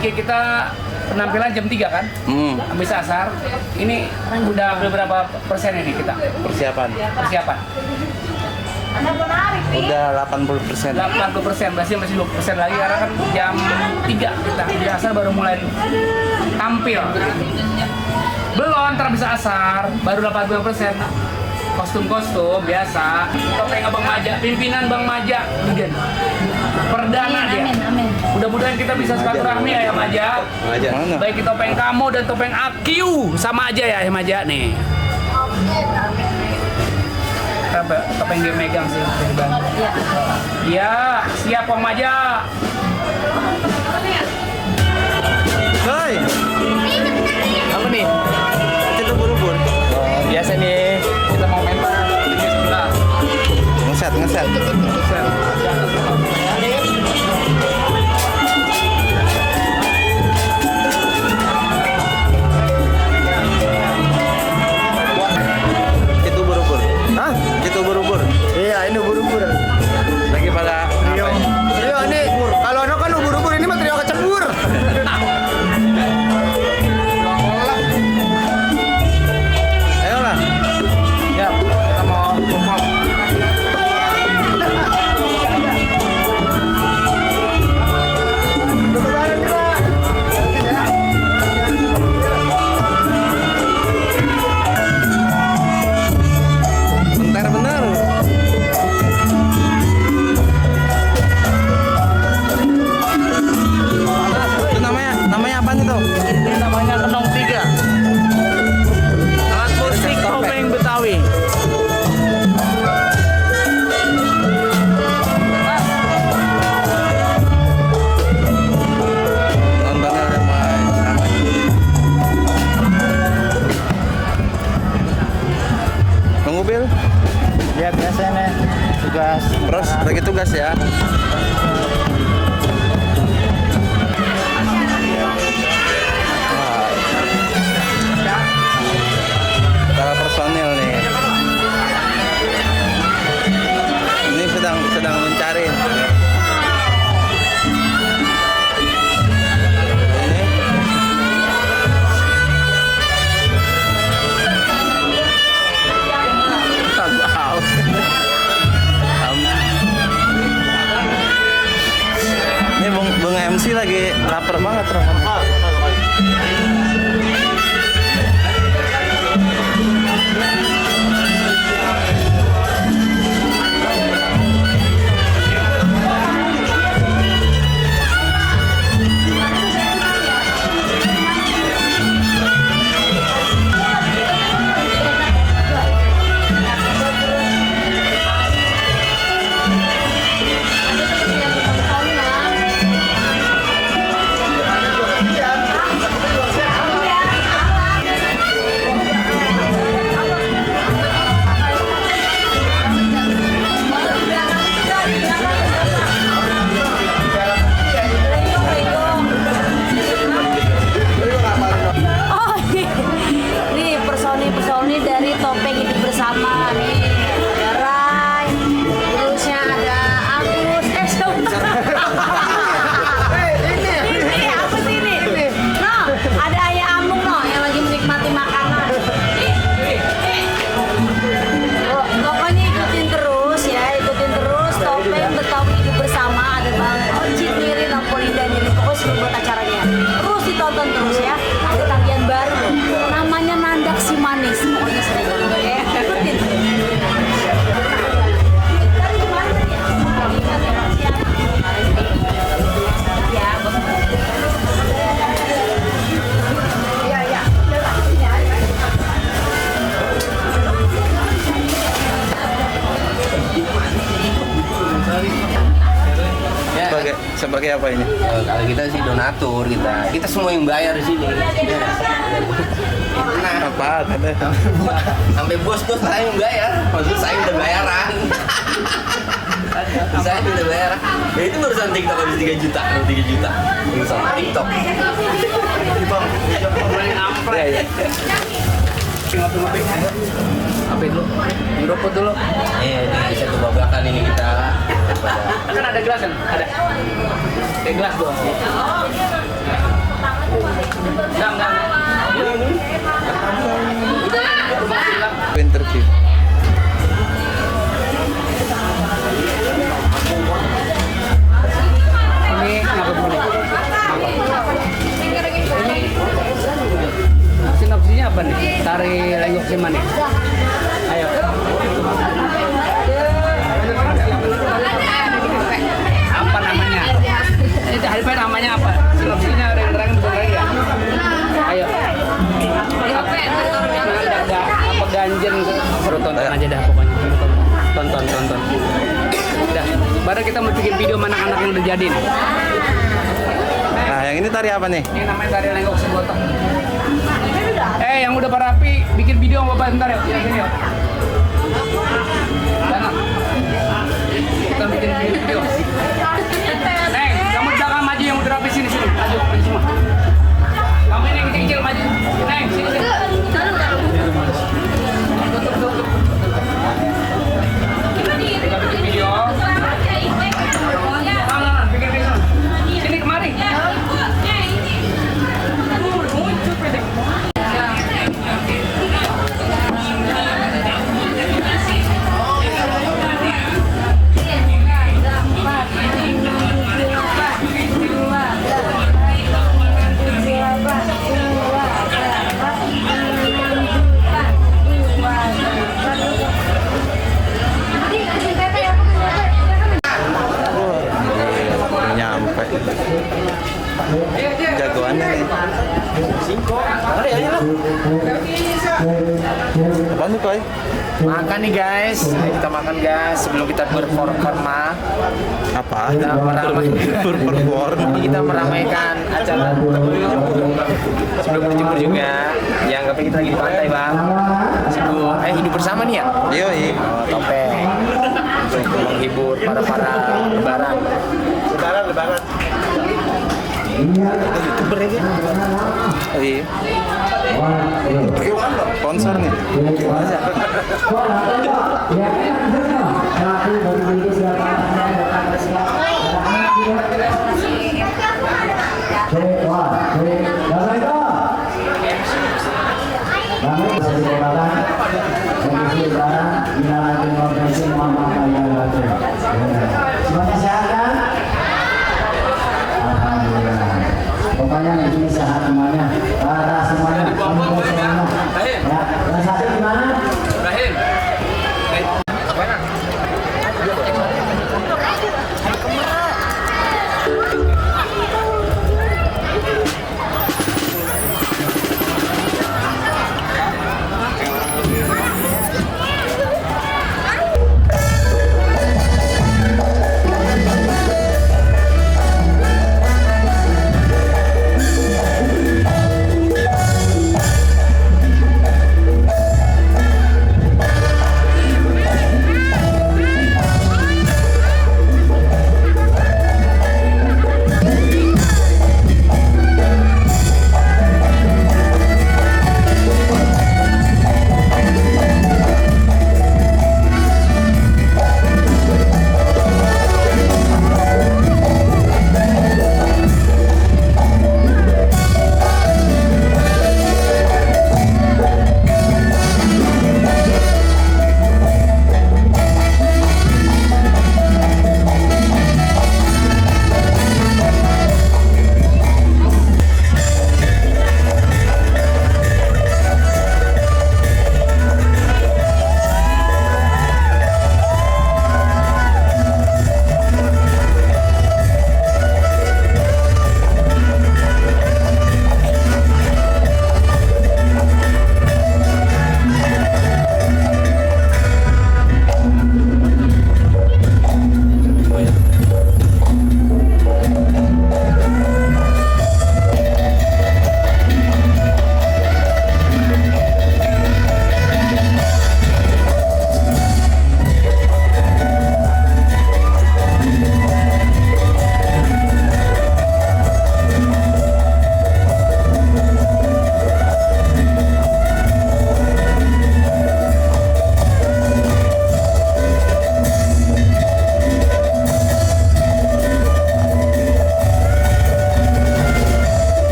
kita penampilan jam 3 kan? Habis asar. Ini udah berapa persen ini kita? Persiapan. Udah 80%. 80%, berarti masih 20% lagi karena kan jam 3 kita di asar baru mulai tampil. Belum, ntar bisa asar, baru 80%. Kostum-kostum biasa. Topeng Abang Maja, pimpinan Bang Maja, Igen. Perdana dia. Amin. Mudah-mudahan kita bisa silaturahmi ya Maja. Mana? Baik topeng kamu dan topeng Akiu sama aja ya Maja nih. Topeng dia megang sih. Iya, siap Bang Maja. Hai. Apa nih? Kita ubur-ubur. Biasa nih, kita mau main ini sebelah. Ngeset. Itu ubur-ubur. Hah? Itu ubur-ubur. Iya, ini ubur-ubur. Lagi pada ngapain? Iya, ini kalau ono kan ubur-ubur, ini mah trio kecebur. Ayolah. Siap, kita mau perform. Bentar bener. Itu namanya apa nih tuh? Ini namanya Kenong 3. Alat musik topeng Betawi. Nontonnya ramai. Tunggu Bil. Ya biasa nih tugas. Terus lagi tugas ya. Wah. Para personil nih. Ini sedang mencari. Ini. Wow. Ini Bung MC lagi lapar banget Oh, nih personil dari topeng hidup bersama nih. Ada Rai, terusnya ada Agus, ini apa sih ini? No, ada Ayah Amung no yang lagi menikmati makanan. Pokoknya ikutin terus topeng Betawi hidup bersama ada Bang Ocit Niri, Napolida Niri, pokoknya seru buat acaranya. Terus ditonton terus ya. Ada tarian baru namanya Nandak Si Manis, pokoknya seru banget ya. Ikutin. Sebagai apa ini? Kalau kita sih donatur, kita semua yang bayar di sini. Nah, Apa? sampai bos-bos saya yang bayar, maksud saya udah bayaran. Saya udah bayaran. Ya itu barusan TikTok habis 3 juta, 3 juta. Urusan TikTok. Ya, ya. Apa dulu? Ngeruput dulu. Di satu babakan ini kita daripada Kan ada gelas kan? Ada. Kayak gelas doang. Enggak. Interview. Ini kenapa boleh? Sinopsisnya apa nih? Tari Lenggok Siman nih. Ayo. Apa namanya? Itu HDP namanya apa? Sinopsisnya orang-orang bisa lagi ya? Ayo. Apa ganjen? Seru tonton aja dah pokoknya. Tonton. Udah. Baru kita mau bikin video mana anak yang udah jadi nih. Nah, yang ini tari apa nih? Ini namanya tari Lenggok Sibotok. Yang udah pada rapi, bikin video sama Bapak bentar yuk. Sini yuk. Sana. Kita bikin video. Neng, kamu jangan maju yang udah rapi sini. Maju semua. Kamu ini yang kecil maju. Neng, sini. Tutup. Kita bikin video. Mana, bikin video. Sini kemari. Nyampe. Jagoannya nih. Apa nih, Koy? Makan nih guys. Kita makan guys sebelum kita berperforma. Apa? Kita Berperform. kita meramaikan acara sebelum berjemur juga. Ya anggapnya kita lagi di pantai bang. Sebelum hidup bersama nih ya. Yoi. Topeng untuk menghibur para lebaran. YouTuber ya? Oh iya. Sponsor nih. Semuanya sehat.